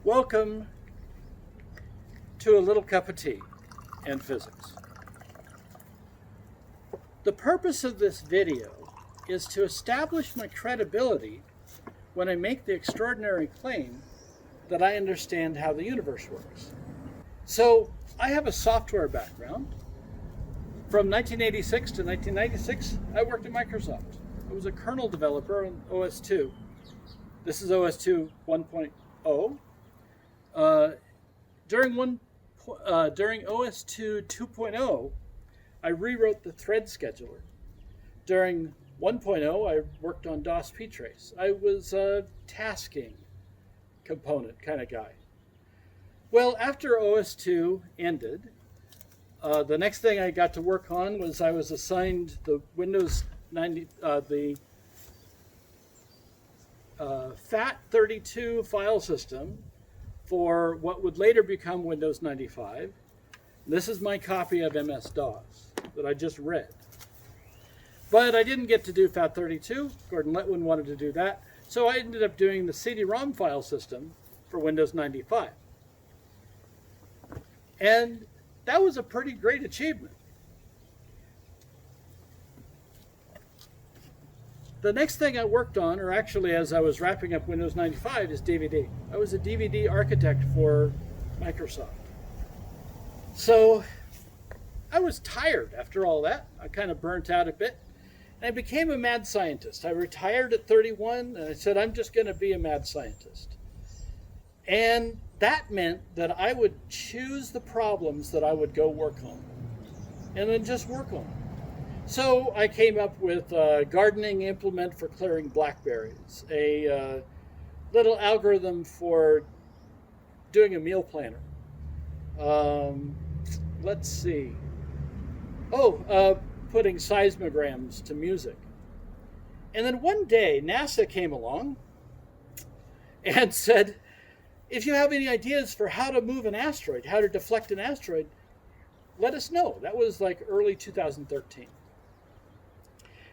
Welcome to a little cup of tea and physics. The purpose of this video is to establish my credibility when I make the extraordinary claim that I understand how the universe works. So I have a software background. From 1986 to 1996, I worked at Microsoft. I was a kernel developer on OS 2. This is OS 2 1.0. During OS 2 2.0, I rewrote the thread scheduler. During 1.0, I worked on DOS ptrace. I was a tasking component kind of guy. Well, after OS 2 ended, the next thing I got to work on was I was assigned the Windows 90, the FAT32 file system for what would later become Windows 95. This is my copy of MS-DOS that I just read. But I didn't get to do FAT32. Gordon Letwin wanted to do that. So I ended up doing the CD-ROM file system for Windows 95. And that was a pretty great achievement. The next thing I worked on, or actually as I was wrapping up Windows 95, is DVD. I was a DVD architect for Microsoft. So I was tired after all that. I kind of burnt out a bit. And I became a mad scientist. I retired at 31, and I said, I'm just going to be a mad scientist. And that meant that I would choose the problems that I would go work on, and then just work on them. So I came up with a gardening implement for clearing blackberries, a little algorithm for doing a meal planner. Let's see. Putting seismograms to music. And then one day, NASA came along and said, if you have any ideas for how to move an asteroid, how to deflect an asteroid, let us know. That was like early 2013.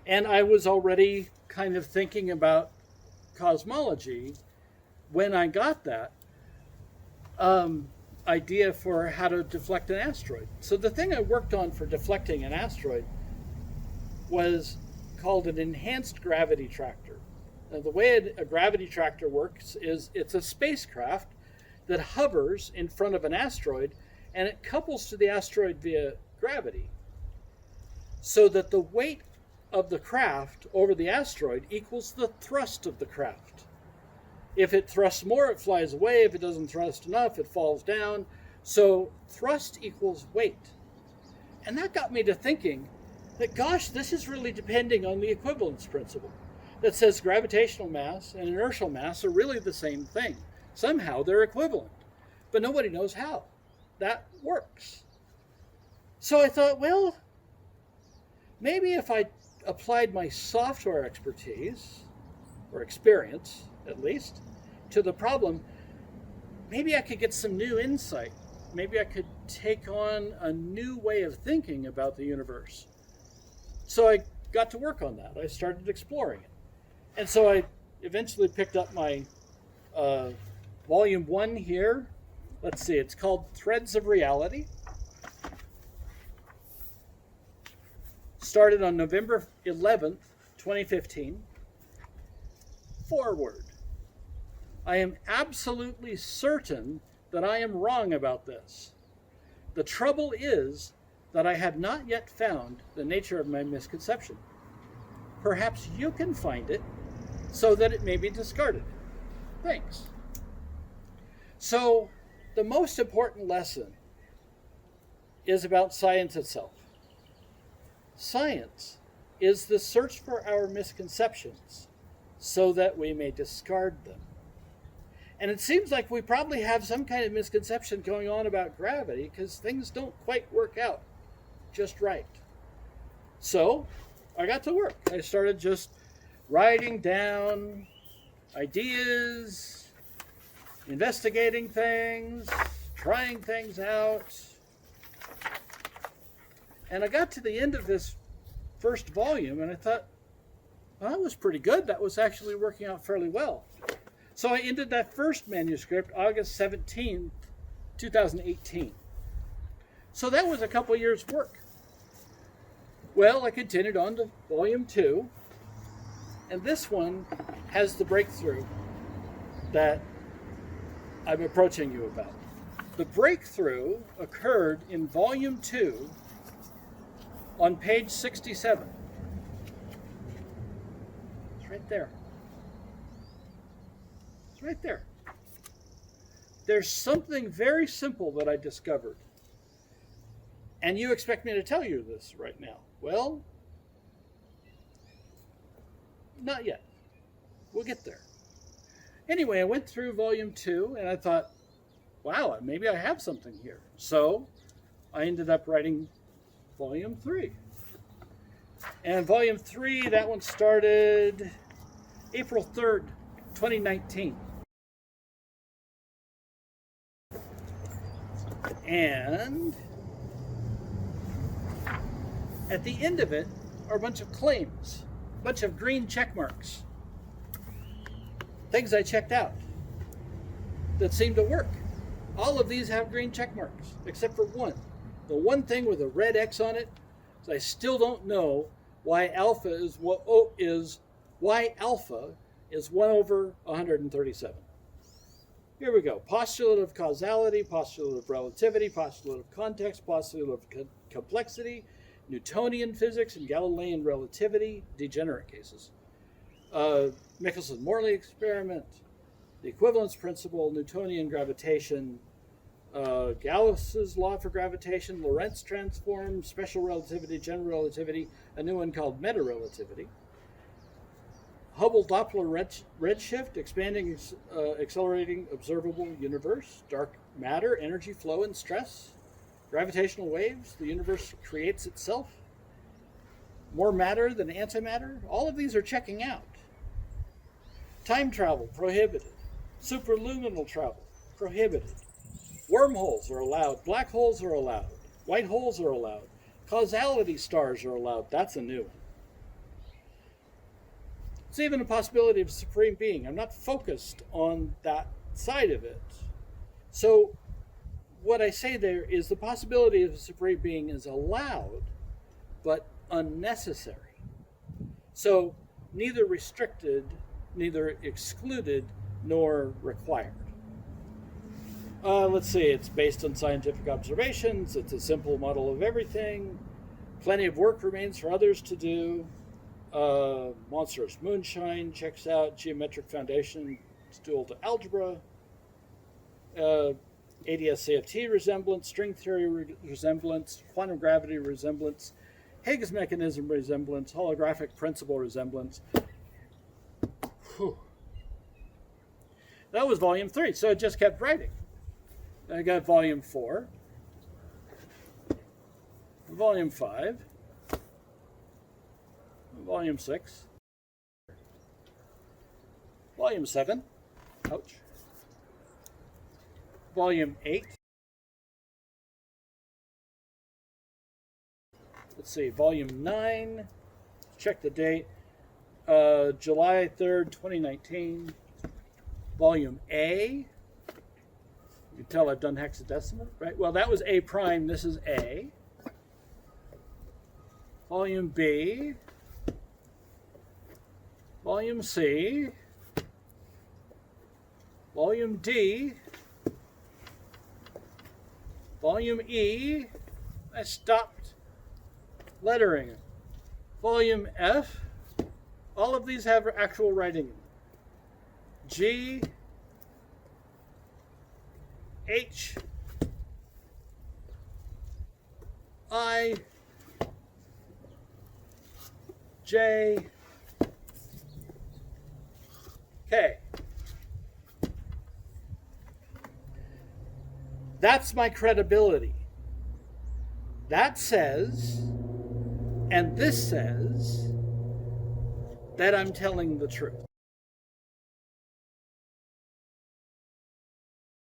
And I was already kind of thinking about cosmology when I got that idea for how to deflect an asteroid. So the thing I worked on for deflecting an asteroid was called an enhanced gravity tractor. Now, the way a gravity tractor works is it's a spacecraft that hovers in front of an asteroid, and it couples to the asteroid via gravity so that the weight of the craft over the asteroid equals the thrust of the craft. If it thrusts more, it flies away. If it doesn't thrust enough, it falls down. So thrust equals weight. And that got me to thinking that, gosh, this is really depending on the equivalence principle that says gravitational mass and inertial mass are really the same thing. Somehow they're equivalent, but nobody knows how that works. So I thought, well, maybe if I applied my software expertise, or experience at least, to the problem, maybe I could get some new insight. Maybe I could take on a new way of thinking about the universe. So I got to work on that. I started exploring it. And so I eventually picked up my volume 1 here. Let's see, it's called Threads of Reality. Started on November 11th, 2015. Forward. I am absolutely certain that I am wrong about this. The trouble is that I have not yet found the nature of my misconception. Perhaps you can find it so that it may be discarded. Thanks. So, the most important lesson is about science itself. Science is the search for our misconceptions so that we may discard them. And it seems like we probably have some kind of misconception going on about gravity because things don't quite work out just right. So I got to work. I started just writing down ideas, investigating things, trying things out. And I got to the end of this first volume and I thought, well, that was pretty good. That was actually working out fairly well. So I ended that first manuscript August 17, 2018. So that was a couple years' work. Well, I continued on to volume 2, and this one has the breakthrough that I'm approaching you about. The breakthrough occurred in volume 2 on page 67. It's right there. It's right there. There's something very simple that I discovered. And you expect me to tell you this right now. Well, not yet. We'll get there. Anyway, I went through volume 2 and I thought, wow, maybe I have something here. So I ended up writing volume 3. And volume 3, that one started April 3rd, 2019. And at the end of it are a bunch of claims, a bunch of green check marks, things I checked out that seem to work. All of these have green check marks, except for one. The one thing with a red X on it is I still don't know why alpha is why alpha is 1 over 137. Here we go. Postulate of causality, postulate of relativity, postulate of context, postulate of complexity, Newtonian physics and Galilean relativity, degenerate cases. Michelson-Morley experiment, the equivalence principle, Newtonian gravitation, Gauss's law for gravitation, Lorentz transform, special relativity, general relativity, a new one called meta-relativity. Hubble Doppler redshift, expanding, accelerating observable universe, dark matter, energy flow and stress, gravitational waves, the universe creates itself, more matter than antimatter. All of these are checking out. Time travel, prohibited. Superluminal travel, prohibited. Wormholes are allowed, black holes are allowed, white holes are allowed, causality stars are allowed. That's a new one. It's even a possibility of a supreme being. I'm not focused on that side of it. So what I say there is the possibility of a supreme being is allowed, but unnecessary. So neither restricted, neither excluded, nor required. Let's see, it's based on scientific observations. It's a simple model of everything. Plenty of work remains for others to do. Monstrous moonshine checks out. Geometric foundation, it's dual to algebra. ADS-CFT resemblance, string theory resemblance, quantum gravity resemblance, Higgs mechanism resemblance, holographic principle resemblance. Whew. That was volume 3, so I just kept writing. I got volume 4, volume 5, volume 6, volume 7, ouch, volume 8, let's see, volume 9, check the date, July 3rd, 2019, volume A. You can tell I've done hexadecimal, right? Well, that was A prime, this is A. Volume B. Volume C. Volume D. Volume E. I stopped lettering it. Volume F. All of these have actual writing in them. G. H, I, J, K. That's my credibility. That says, and this says, that I'm telling the truth.